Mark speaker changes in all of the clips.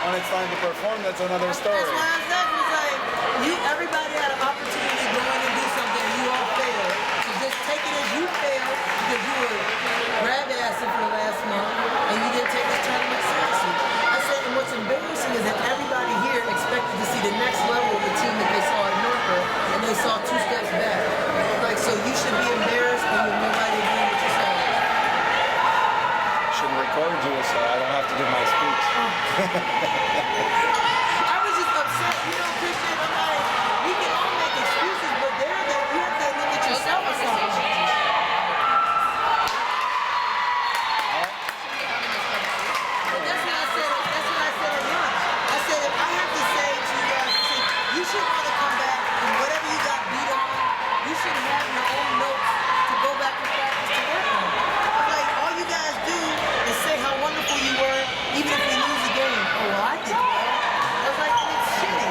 Speaker 1: when it's time to perform, that's another story.
Speaker 2: That's why I said it was like, everybody had an opportunity to go in and do something and you all failed. So just take it as you failed because you were grab-assing for the last month and you didn't take this tournament seriously. I said, and what's embarrassing is that everybody here expected to see the next level of the team that they saw at Norfolk and they saw 2 steps back. Like, so you should be embarrassed and you're nobody doing what you saw.
Speaker 1: Should record you so I don't have to do my speech.
Speaker 2: I was just upset, you know, Christian. I'm like, we can all make excuses, but you have to look at yourself or something. But that's what I said. That's what I said at lunch. I said if I have to say to you guys, see, you should want to come back and whatever you got beat on, you should have your own notes to go back and practice to work on. I'm like, all you guys do is say how wonderful you were, even if we lose the game. Oh, well, I did well. I was like, it's shitty.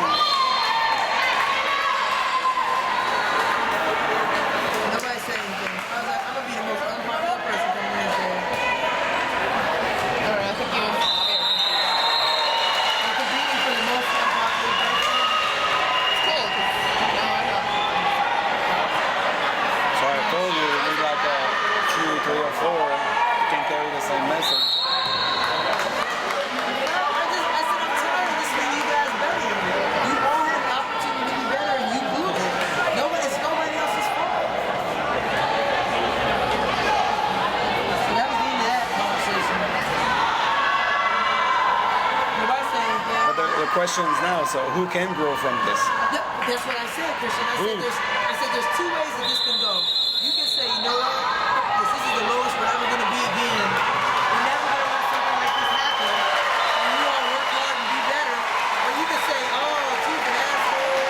Speaker 2: Nobody said anything. I was like, I'm going to be the most unpopular person coming in today.
Speaker 3: I don't know, I think you and Bobby are
Speaker 2: I'm competing for the most unpopular person.
Speaker 3: It's cool, because no, I'm not.
Speaker 1: So I told you, we need like a 2, 3, or 4. You can carry the same message.
Speaker 2: I said I'm tired of this when you guys better. You all had an opportunity to be better and you blew it. It's nobody else's fault. So that was the end of that conversation. Nobody said anything.
Speaker 1: But the question is now, so who can grow from this?
Speaker 2: Yep, that's what I said, Christian. I said there's 2 ways that this can go. You can say, you know what? This is the lowest we're ever going to be again. We're never going to let something like this happen. And you all work hard and be better. Or you can say, oh, she's an asshole.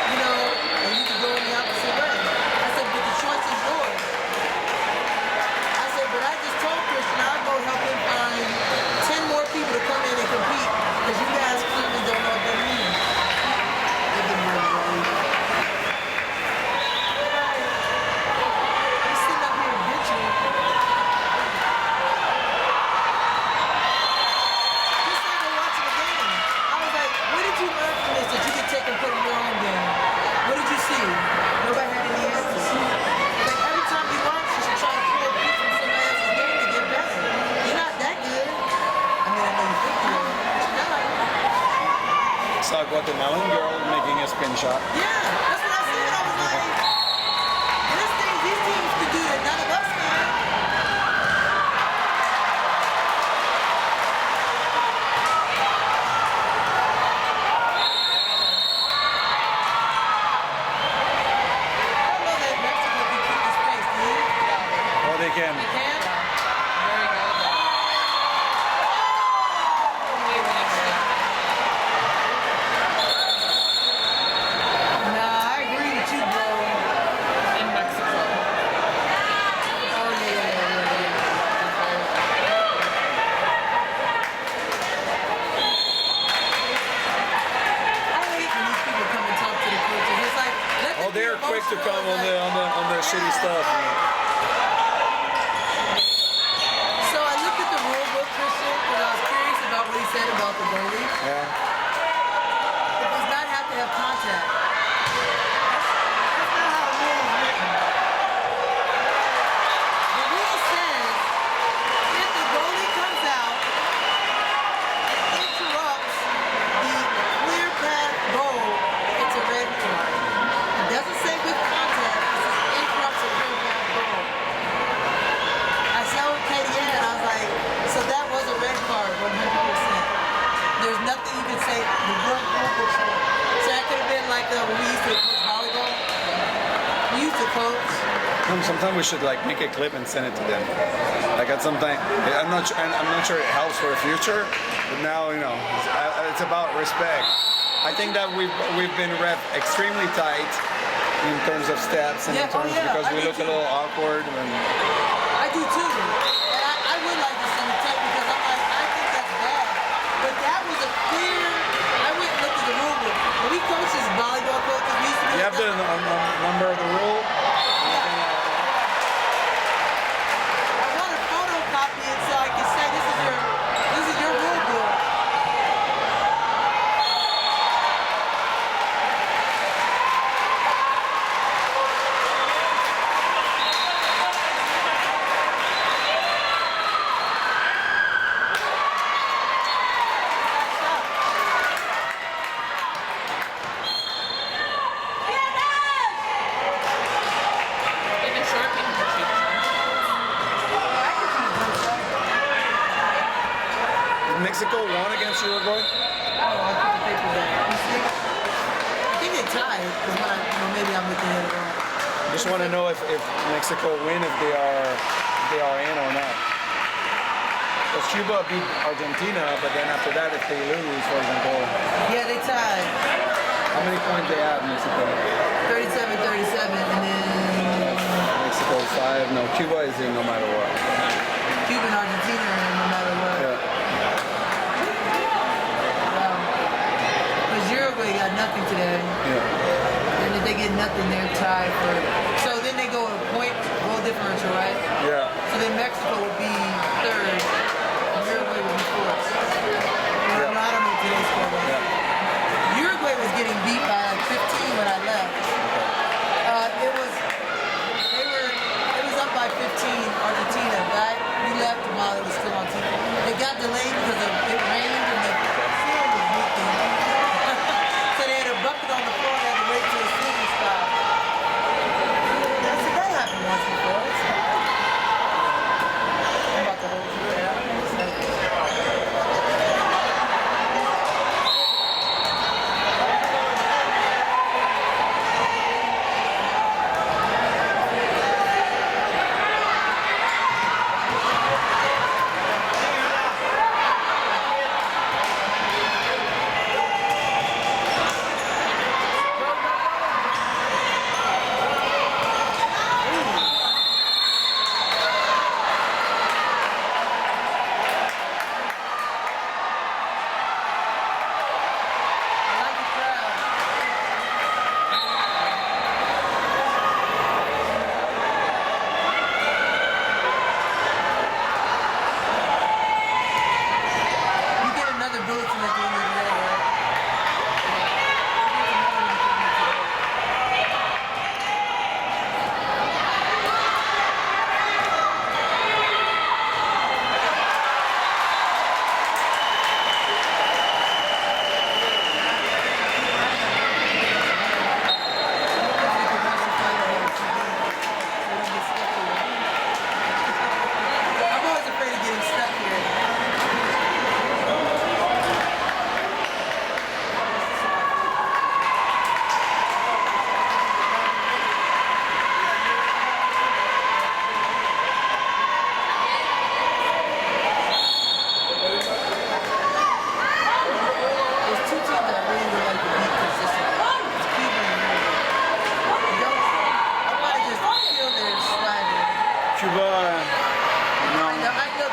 Speaker 2: You know, and you can go in the opposite way. I said, but the choice is yours. I said, but I just told Christian I'll go help him find 10 more people to come in and compete. Because you guys clearly don't know what that means. They didn't really believe it. He's sitting up here bitching. Just like we're watching a game. I was like, what did you learn from this that you could take and put in your own game? What did you see? Nobody had any answers. Like every time you watch, you should try to pull a beat from somebody else's game to get better. You're not that good. I mean, I know you think you are, but you're not.
Speaker 1: It's like Guatemalan girl making a spin shot.
Speaker 2: Yeah, that's what I said. I was like, there's things these teams could do that none of us can. I don't know that Mexico can keep this pace, do you?
Speaker 1: Oh, they can.
Speaker 2: They can?
Speaker 3: Very good. Way when I'm ready.
Speaker 2: Nah, I agree with you, bro.
Speaker 3: In Mexico.
Speaker 2: Oh, yeah. I hate when these people come and talk to the coaches. It's like, let them
Speaker 1: Oh, they're
Speaker 2: be
Speaker 1: quick to
Speaker 2: emotional.
Speaker 1: come on
Speaker 2: It's
Speaker 1: the shitty stuff.
Speaker 2: So I looked at the rule book, Christian, and I was curious about what he said about the goalie.
Speaker 1: Yeah.
Speaker 2: It does not have to have contact. That's not how the rule is written. The rule says if the goalie comes out and interrupts the clear path goal, it's a red card. It doesn't say with contact, it says interrupts a clear path goal. I saw Katie in and I was like, so that was a red card, 100%. There's nothing you can say, the rule book said. So that could have been like when we used to coach volleyball. We used to coach.
Speaker 1: Sometimes we should like make a clip and send it to them. Like at some time, I'm not sure it helps for the future, but now it's about respect. I think that we've been rep extremely tight in terms of steps and in terms because we look a little awkward.
Speaker 2: I do too. And I would like to see the tape because I'm like, I think that's bad. But that was a clear, I went and looked at the rule book. When we coached as volleyball coaches, we used to be
Speaker 1: You have the number of the rule?
Speaker 2: I want to photocopy it so I can say this is your rule book.
Speaker 1: against Uruguay?
Speaker 2: Oh, I put the papers in. You see? I think they tied. Because when maybe I'm looking at it wrong.
Speaker 1: Just want to know if Mexico win, if they are in or not. Because Cuba beat Argentina, but then after that, if they lose, for example,
Speaker 2: Yeah, they tied.
Speaker 1: how many points they have, Mexico?
Speaker 2: 37-37, and then
Speaker 1: Mexico 5. No, Cuba is in no matter what.
Speaker 2: Cuba and Argentina are in no matter what.
Speaker 1: Yeah.
Speaker 2: Because Uruguay got nothing today.
Speaker 1: Yeah.
Speaker 2: And if they get nothing, they're tied for. So then they go a point goal differential, right?
Speaker 1: Yeah.
Speaker 2: So then Mexico would be third, and Uruguay would be fourth.
Speaker 1: Yeah.
Speaker 2: No, I don't know today's score. But
Speaker 1: Yeah.
Speaker 2: Uruguay was getting beat by like 15 when I left. It was up by 15, Argentina. We left while it was still on TV. It got delayed because it rained and the field was leaking. So they had a bucket on the floor and had to wait till the ceiling stopped. I said, that happened once before. I'm about to hold you down.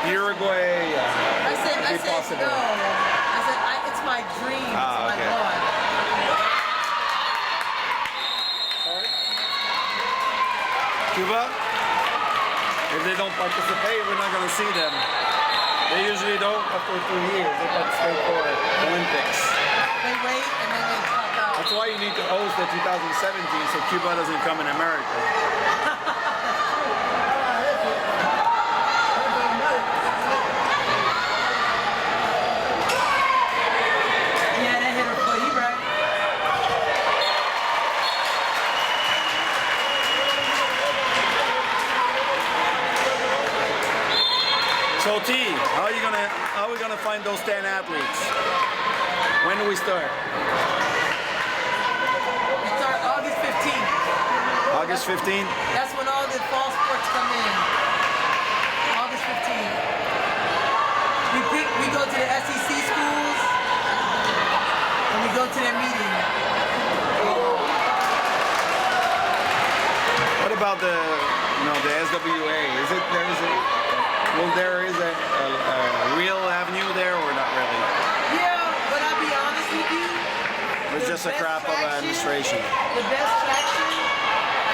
Speaker 1: Uruguay.
Speaker 2: I said,
Speaker 1: possible.
Speaker 2: no. I said, it's my dream. It's my
Speaker 1: okay.
Speaker 2: God.
Speaker 1: Sorry? Cuba? If they don't participate, we're not going to see them. They usually don't after 2 years. They participate for Olympics.
Speaker 2: They wait and then they pop out.
Speaker 1: That's why you need to host the 2017 so Cuba doesn't come in America.
Speaker 2: Yeah, that hit her foot. You right.
Speaker 1: So T, how are we gonna find those 10 athletes? When do we start?
Speaker 2: We start August 15th.
Speaker 1: August 15th?
Speaker 2: That's when all the fall sports come in. August 15th. We go to the SEC schools and we go to their meeting.
Speaker 1: What about the SWA? There is a real avenue there or not really?
Speaker 2: Yeah, but I'll be honest with you.
Speaker 1: It's just a crap of administration.
Speaker 2: The best traction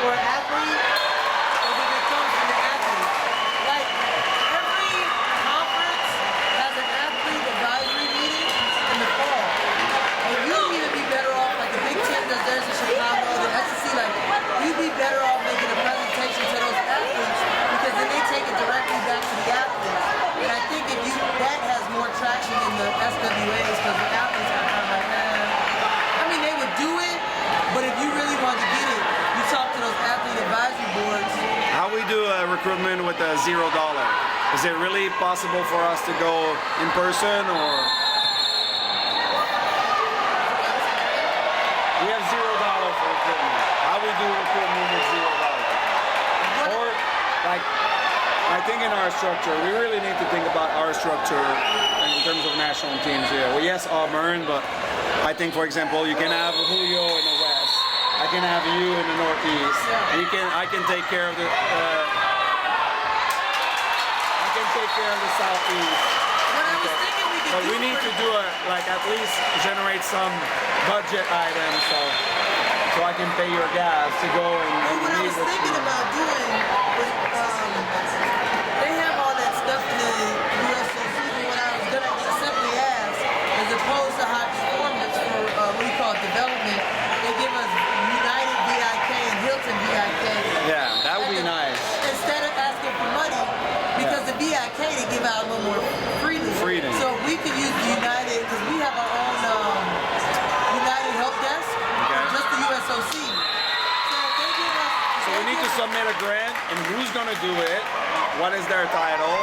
Speaker 2: for an athlete is if it comes from the athlete. Like, every conference has an athlete advisory meeting in the fall. And you'd even be better off, like the Big Ten does theirs in Chicago, the SEC, like, you'd be better off making a presentation to those athletes because then they take it directly back to the athletes. And I think that has more traction in the SWAs because the athletes are kind of like, I mean, they would do it, but if you really want to get it, you talk to those athlete advisory boards.
Speaker 1: How we do a recruitment with a $0? Is it really possible for us to go in person or? recruitment. How we do recruitment with zero value. Or like, I think in our structure, we really need to think about our structure in terms of national teams here. Well, yes, Auburn, but I think, for example, you can have Julio in the West. I can have you in the Northeast. I can take care of the. I can take care of the Southeast.
Speaker 2: What I was thinking we could
Speaker 1: But
Speaker 2: do
Speaker 1: we need
Speaker 2: for-
Speaker 1: to do at least generate some budget items so I can pay your gas to go and
Speaker 2: What I
Speaker 1: meet
Speaker 2: was
Speaker 1: with
Speaker 2: thinking
Speaker 1: you.
Speaker 2: about doing was, they have all that stuff in the USOC, but what I was gonna simply ask, as opposed to high performance for what do you call it, development, they give us United VIK and Hilton VIK.
Speaker 1: Yeah, that would be nice.
Speaker 2: Instead of asking for money, because the VIK they give out a little more freely. So if we could use the United, because we have our own United Help Desk, just the USOC. So if they give us,
Speaker 1: So we need to submit a grant, and who's gonna do it? What is their title?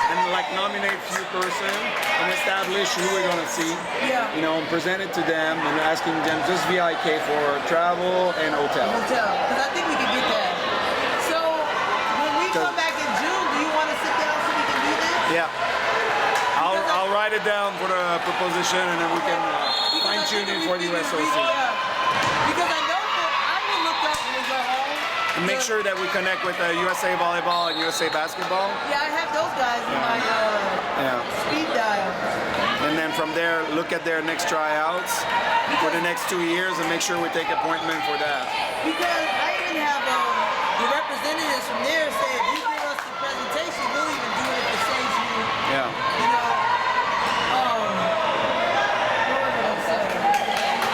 Speaker 1: And like nominate few person and establish who we're gonna see.
Speaker 2: Yeah.
Speaker 1: You know, and present it to them and asking them just VIK for travel and hotel.
Speaker 2: hotel, because I think we could get that. So when we come back in June, do you want to sit down so we can do this?
Speaker 1: Yeah. I'll write it down for the proposition, and then we can fine tune it for the USOC.
Speaker 2: Because I know I will look up when we go home.
Speaker 1: And make sure that we connect with USA Volleyball and USA Basketball.
Speaker 2: Yeah, I have those guys in my speed dial.
Speaker 1: And then from there, look at their next tryouts for the next 2 years and make sure we take appointment for that.
Speaker 2: Because I even have the representatives from there say if you give us the presentation, we'll even do it if it saves you.
Speaker 1: Yeah.
Speaker 2: You know, what was I gonna say?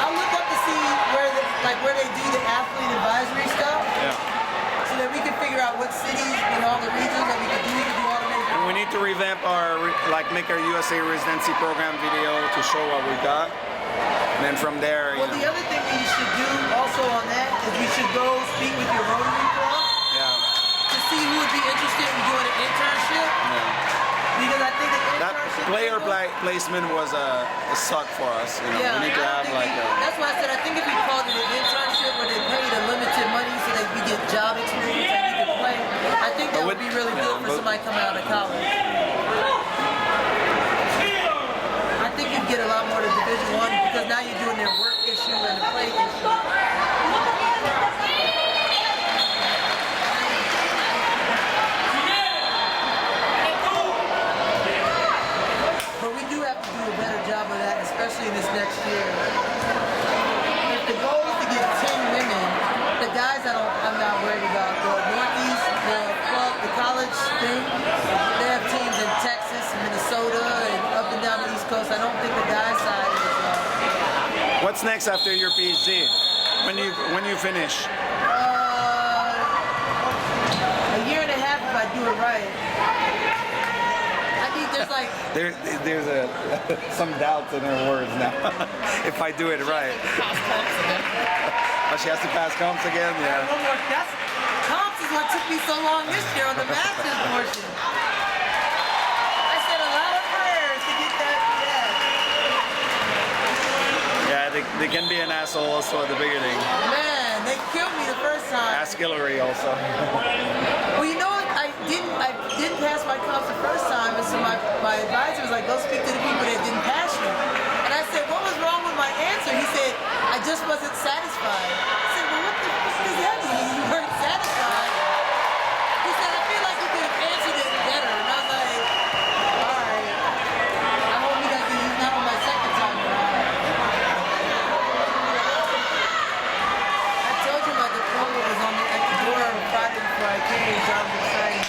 Speaker 2: I'll look up to see where they do the athlete advisory stuff.
Speaker 1: Yeah.
Speaker 2: So that we can figure out what cities in all the regions that we can do. We can do all the major.
Speaker 1: And we need to revamp make our USA residency program video to show what we got. And then from there,
Speaker 2: Well, the other thing we should do also on that is we should go speak with your Rotary Club to see who would be interested in doing an internship. Because I think
Speaker 1: that player placement was a suck for us. You know, we need to have like
Speaker 2: that's why I said I think if we called it an internship where they paid a limited money so that we get job experience and we can play, I think that would be really good for somebody coming out of college. I think you'd get a lot more to Division I because now you're doing their work issue and the play issue. Especially in this next year. If the goal is to get 10 women, the guys I'm not worried about. The Northeast, the college thing, they have teams in Texas, Minnesota, and up and down the East Coast. I don't think the guys side is.
Speaker 1: What's next after your PhD? When you finish?
Speaker 2: A year and a half if I do it right. There's like
Speaker 1: there's some doubts in her words now. If I do it right. Oh, she has to pass comps again? Yeah.
Speaker 2: One more. Comps is what took me so long this year on the master's portion. I said a lot of prayers to get that.
Speaker 1: Yeah, they can be an asshole also at the beginning.
Speaker 2: Man, they killed me the first time.
Speaker 1: Ask Hillary also.
Speaker 2: Well, you know what? I didn't pass my comps the first time, and so my advisor was like, go speak to the people that didn't pass you. And I said, what was wrong with my answer? He said, I just wasn't satisfied. I said, well, what the fuck does that mean? You weren't satisfied? He said, I feel like you could have answered it better. And I was like, all right. I hope he doesn't use that on my second time around. I told you my diploma was at the door on Friday before I came, so I was excited.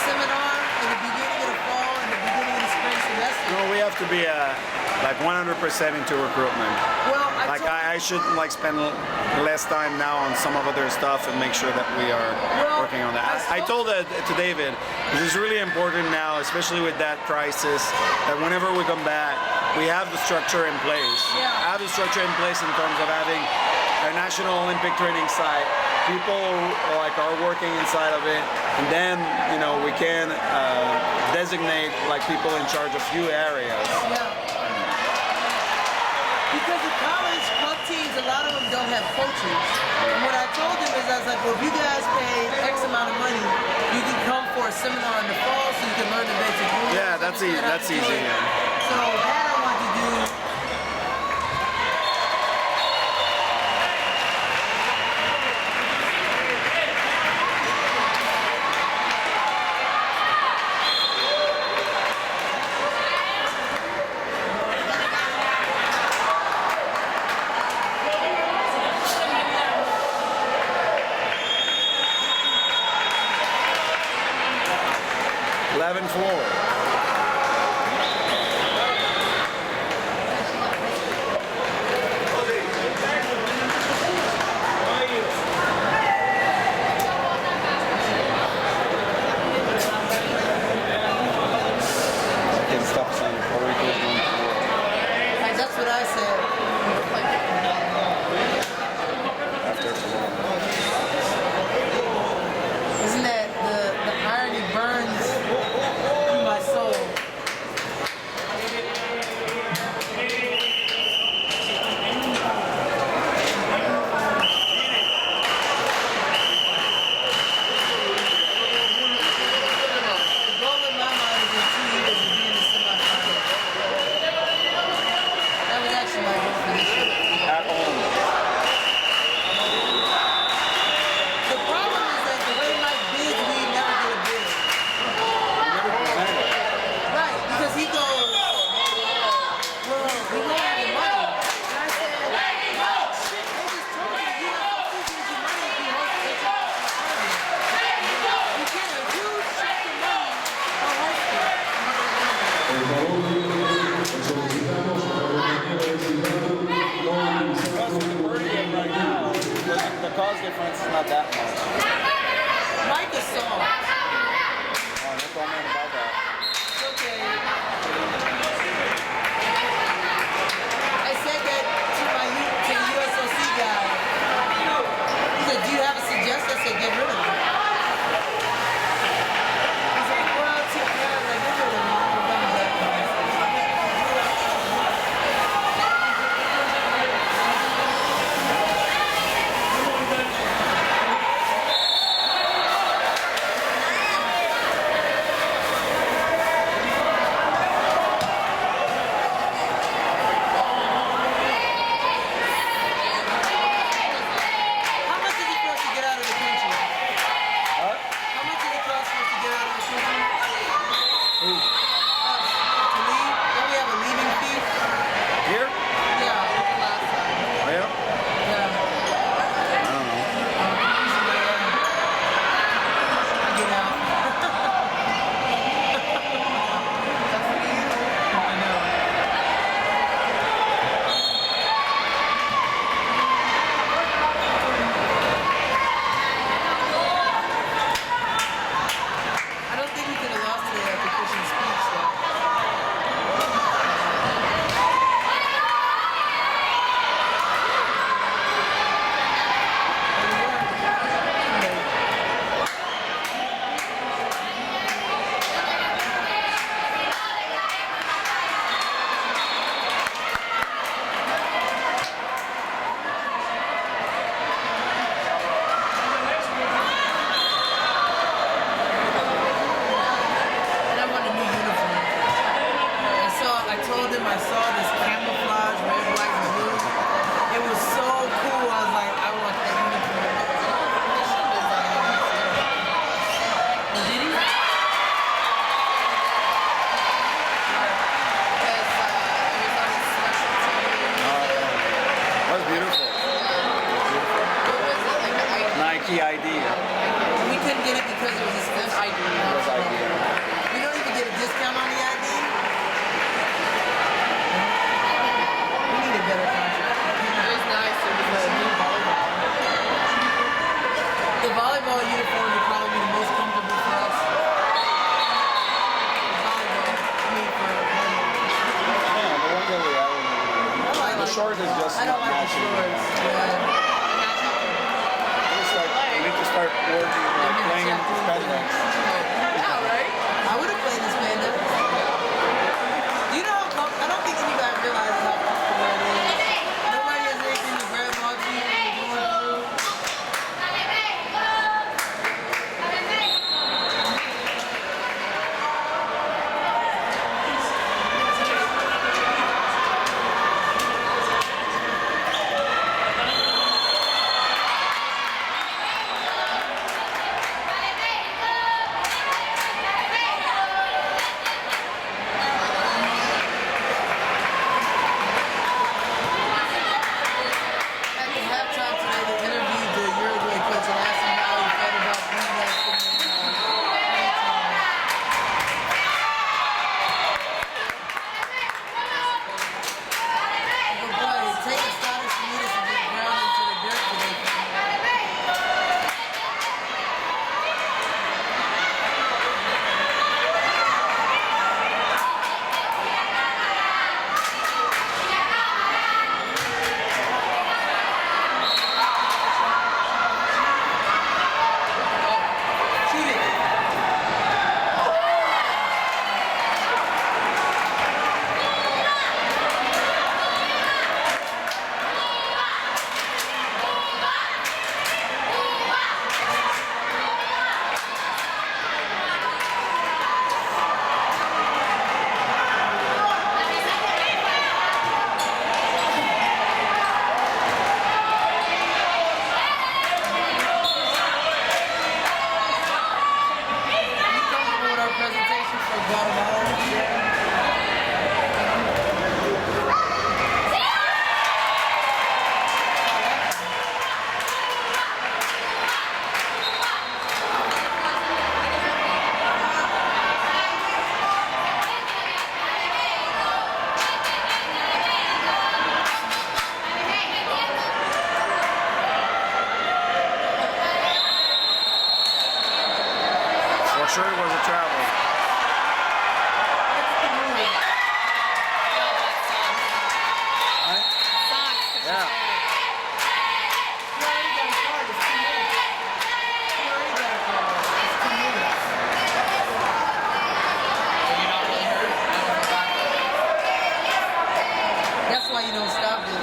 Speaker 2: Seminar in the beginning of the fall and the beginning of the spring semester.
Speaker 1: No, we have to be like 100% into recruitment.
Speaker 2: Well,
Speaker 1: I should like spend less time now on some of other stuff and make sure that we are working on that. I told to David, this is really important now, especially with that crisis, that whenever we come back, we have the structure in place.
Speaker 2: Yeah.
Speaker 1: Have the structure in place in terms of having a national Olympic training site, people like are working inside of it, and then we can designate like people in charge of few areas.
Speaker 2: Yeah. Because the college club teams, a lot of them don't have coaches. And what I told them is, I was like, well, if you guys pay X amount of money, you can come for a seminar in the fall so you can learn the basic rules.
Speaker 1: Yeah, that's easy. That's easy. Yeah.
Speaker 2: So that I want to do.
Speaker 1: 11-4.
Speaker 2: That's what I said. Isn't that the irony burns through my soul? The goal in my mind is in 2 years to be in the semifinals. That was actually my goal for this year.
Speaker 1: At home.
Speaker 2: The problem is that the way Mike bids, we never get a bid.
Speaker 1: Never presented.
Speaker 2: Right, because he goes, well, we won't have the money. And I said, Mike, shit, they just told you you have to gives you money if you host the tournament. You get a huge check of money for hosting.
Speaker 1: The cost difference is not that much.
Speaker 2: Mike is soft.
Speaker 1: Oh, no comment about that.
Speaker 2: It's okay. I said that to the USOC guy. He said, do you have a suggestion? I said, get rid of him. He's like, well, get rid of him. We're done with that conversation.
Speaker 1: working, like playing in spandex.
Speaker 3: Yeah, right?
Speaker 2: I would have played this spandex. Do you know how comfortable? I don't think anybody realizes how comfortable it is. Nobody has anything to grab onto when you're going through. At the halftime today, they interviewed the Uruguay coach and asked him how he felt about being that But boy, it takes a Scottish for me to just ground into the dirt today. Shoot it. You comfortable with our presentation for Guatemala?
Speaker 1: For sure it was a travel. Right?
Speaker 3: Sucks. 'Cause
Speaker 1: Yeah.
Speaker 2: You already got a card, it's 2 minutes. You already got a card, it's 2 minutes.
Speaker 3: you're not really hurt.
Speaker 2: That's why you don't stop it.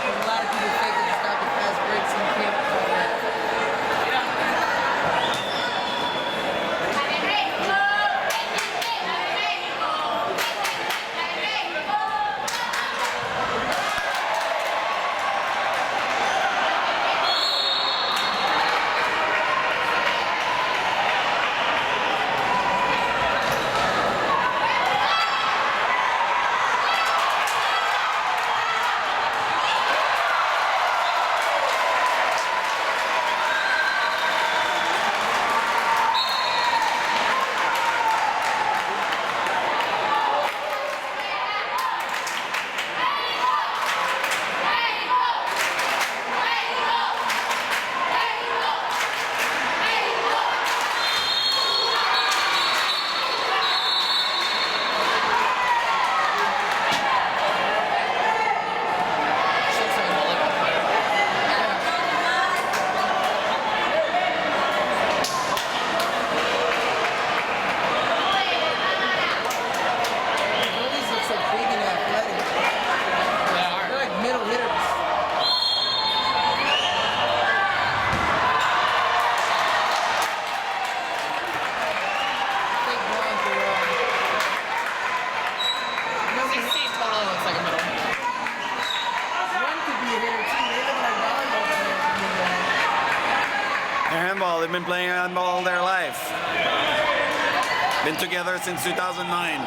Speaker 2: A lot of people fake it to stop the fast breaks and you can't call that. Goalies look so big and athletic. They're like middle hitters. Big bronze or, number
Speaker 3: 16 total looks like a middle.
Speaker 2: one could be a hitter too. They look like volleyball players to me, man.
Speaker 1: They're handball. They've been playing handball all their life. Been together since 2009.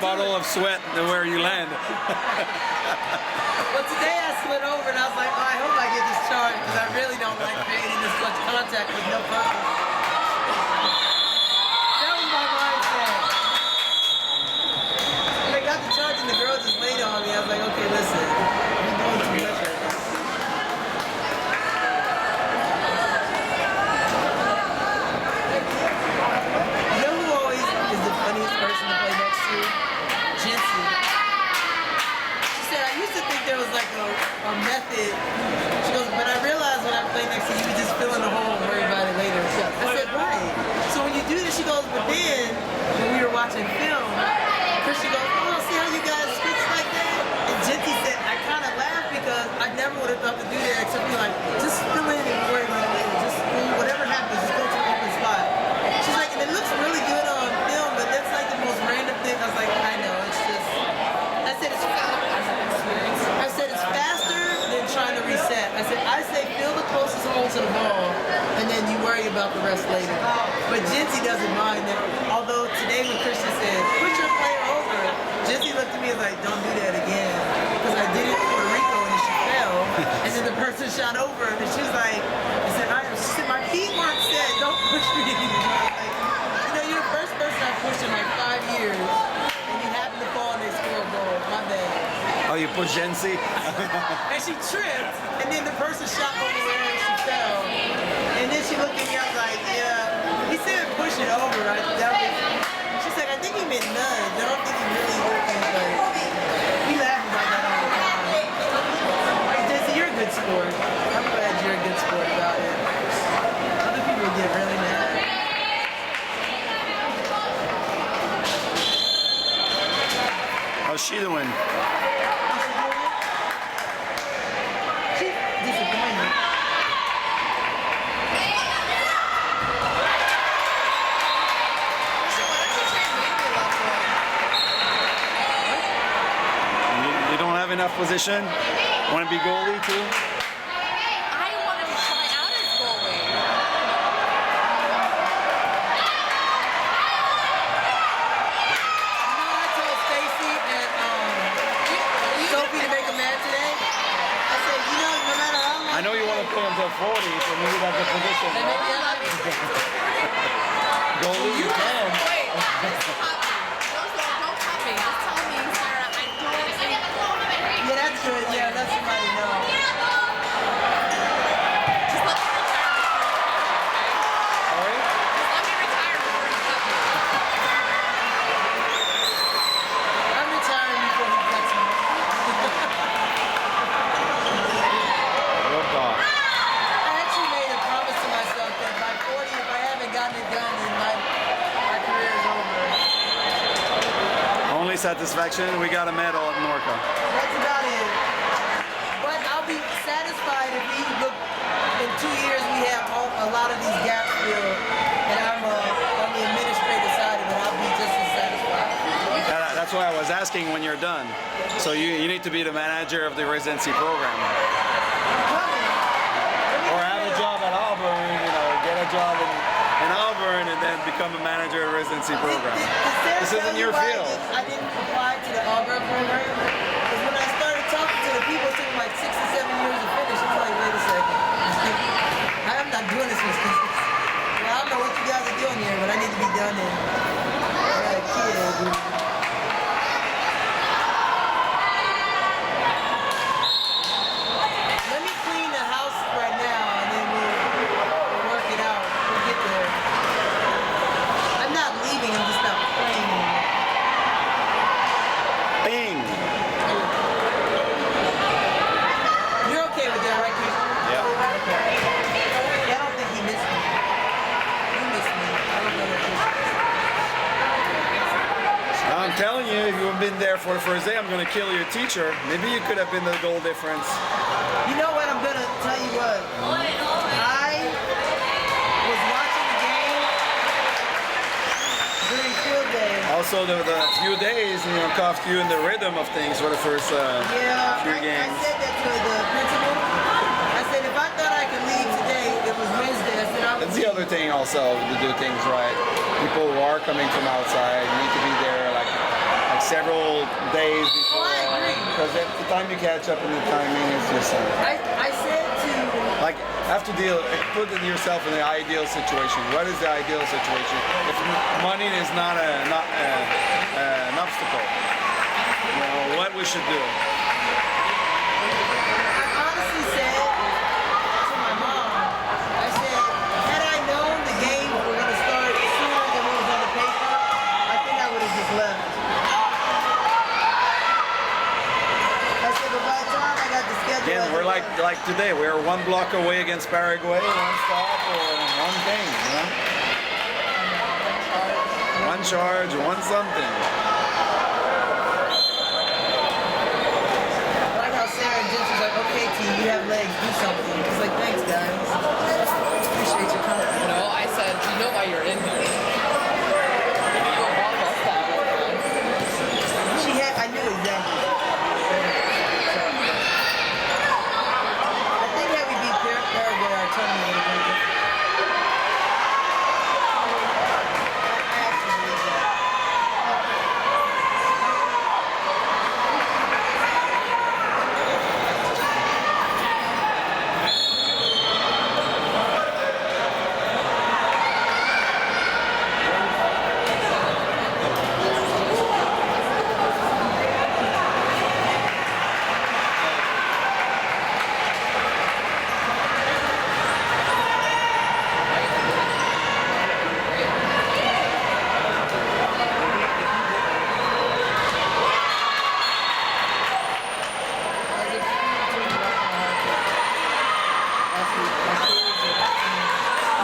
Speaker 1: puddle of sweat where you land.
Speaker 2: Well, today I slid over and I was like, oh, I hope I get this charge because I really don't. don't like creating this much contact with no purpose. That was my mindset. When I got to church and the girl just laid on me, I was like, okay, listen, you're doing too much right now. You know who always is the funniest person to play next to? Jency. She said, I used to think there was like a method. She goes, but I realized when I play next to you, you just fill in the hole and worry about it later. I said, right. So when you do this, she goes, but then when we were watching film, Christian goes, oh, see how you guys switch like that? And Jency said, I kind of laughed because I never would have thought to do that except be like, just fill in and worry about it later. Just whatever happens, just go to the open spot. She's like, and it looks really good on film, but that's like the most random thing. I was like, I know, it's just, I said it's I said it's faster than trying to reset. I say fill the closest hole to the ball, and then you worry about the rest later. But Jency doesn't mind that. Although today when Christian said, put your player over, Jency looked at me and was like, don't do that again. Because I did it in Puerto Rico and she fell, and then the person shot over, and she was like, she said, my feet weren't set, don't push me anymore. Like, you know, you're the first person I've pushed in like 5 years, and you happen to fall and they score a goal. My bad.
Speaker 1: Oh, you put Jency?
Speaker 2: And she tripped, and then the person shot over there and she fell. And then she looked at me, I was like, yeah. He said push it over. She said, I think he meant nudge. I don't think he really opened, but we laugh about that all the time. Jesse, you're a good sport. I'm glad you're a good sport about it. Other people get really mad.
Speaker 1: How's she doing?
Speaker 2: She's disappointed.
Speaker 1: You don't have enough position? Want to be goalie too?
Speaker 3: I want to try out as goalie.
Speaker 2: You know what I told Stacy and Sophie to make a man today? I said, you know, no matter how long
Speaker 1: I know you want to play until 40, so maybe that's the position.
Speaker 2: they make me happy.
Speaker 1: Goalie, you can.
Speaker 3: Wait, just cut me. Don't cut me. Just tell me, Sarah, I don't think...
Speaker 2: Yeah, that's good. Yeah, let somebody know.
Speaker 3: Just let me retire before you cut me, okay?
Speaker 2: I'm
Speaker 3: Just let me retire before you cut me.
Speaker 2: retiring before he cuts me.
Speaker 1: Good thought.
Speaker 2: I actually made a promise to myself that by 40, if I haven't gotten it done, then my career is over.
Speaker 1: Only satisfaction, we got a medal at Norca.
Speaker 2: That's about it. But I'll be satisfied if we look in 2 years we have a lot of these gaps filled, and I'm on the administrative side of it. I'll be just as satisfied.
Speaker 1: That's why I was asking when you're done. So you need to be the manager of the residency program. Or have a job at Auburn, get a job in Auburn and then become a manager of the residency program. This isn't your field.
Speaker 2: I didn't apply to the Auburn program because when I started talking to the people, it took like 6 or 7 years to finish. I was like, wait a second. I'm not doing this with this. Well, I don't know what you guys are doing here, but I need to be done in. I got a kid. Let me clean the house right now, and then we'll work it out. We'll get there. I'm not leaving. I'm just not playing anymore.
Speaker 1: Bing!
Speaker 2: You're okay with that, right, Chris?
Speaker 1: Yeah.
Speaker 2: I don't think he missed me. You missed me. I don't know what Chris
Speaker 1: I'm telling you, if you've been there for the first day, I'm going to kill your teacher. Maybe you could have been the goal difference.
Speaker 2: You know what? I'm going to tell you what. I was watching the game during field day.
Speaker 1: Also, the few days, cost you in the rhythm of things for the first few games.
Speaker 2: I said that to the principal. I said, if I thought I could leave today, it was Wednesday. I said, I would
Speaker 1: That's the other thing also, to do things right. People who are coming from outside need to be there like several days before.
Speaker 2: Oh, I agree.
Speaker 1: Because the time you catch up and the timing is just...
Speaker 2: I said to...
Speaker 1: like have to put yourself in the ideal situation. What is the ideal situation? If money is not an obstacle, you know, what we should do.
Speaker 2: I honestly said to my mom, I said, had I known the games were going to start sooner than what was on the paper, I think I would have just left. I said, but by the time I got the schedule,
Speaker 1: Again, we're like today. We're one block away against Paraguay, one stop or one game, you know? One charge, one something.
Speaker 2: I like how Sarah and Jensen's like, okay, T, you have legs, do something. It's like, thanks, guys. Appreciate your company.
Speaker 4: No, I said, you know why you're in here.
Speaker 2: She had, I knew exactly. I think had we beat Paraguay, our tournament would have been different. I actually believe that.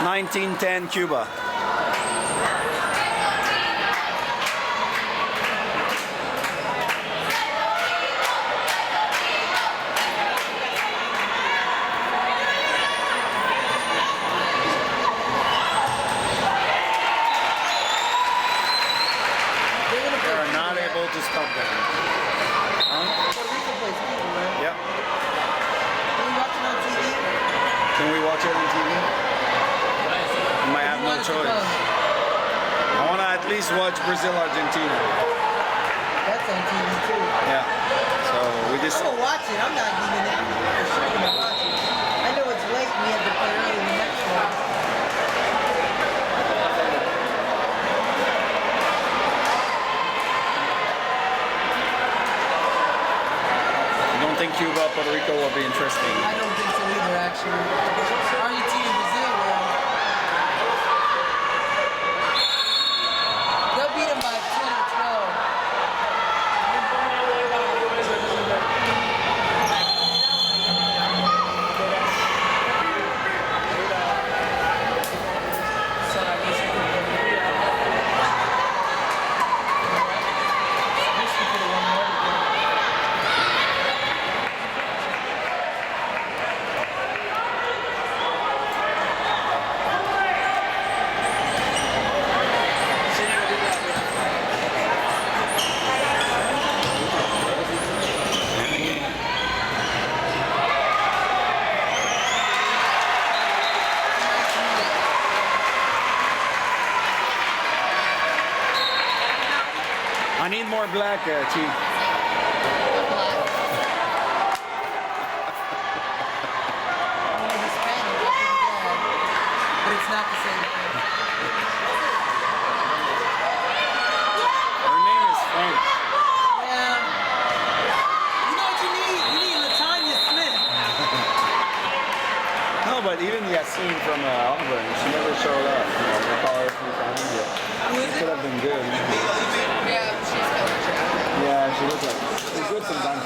Speaker 1: 1910 Cuba.
Speaker 2: They're gonna
Speaker 1: They
Speaker 2: play
Speaker 1: are not
Speaker 2: Cuba,
Speaker 1: able to stop them. Huh?
Speaker 2: Puerto Rico plays Cuba, right?
Speaker 1: Yep.
Speaker 2: Can we watch it on TV?
Speaker 1: Can we watch it on TV? We might have no choice. I want to at least watch Brazil Argentina.
Speaker 2: That's on TV too.
Speaker 1: Yeah. So we just.
Speaker 2: I'm gonna watch it. I'm not giving it for sure. I'm gonna watch it. I know it's late. We have to play early the next one.
Speaker 1: I don't think Cuba, Puerto Rico will be interesting.
Speaker 2: I don't think so either, actually. Argentina and Brazil will. They'll beat them by 10 or 12. So I guess I could go. Wish we could have won more today.
Speaker 1: I need more black, T.
Speaker 2: But it's not the same thing.
Speaker 1: Her name is French.
Speaker 2: Yeah. You know what you need? You need Latanya Smith.
Speaker 1: No, but even Yassine from Auburn, she never showed up. You know, we call her a few times. Yeah.
Speaker 2: Who is
Speaker 1: She
Speaker 2: it?
Speaker 1: could have been good.
Speaker 4: Yeah, she's kind of trash.
Speaker 1: Yeah, she looks like she's good sometimes.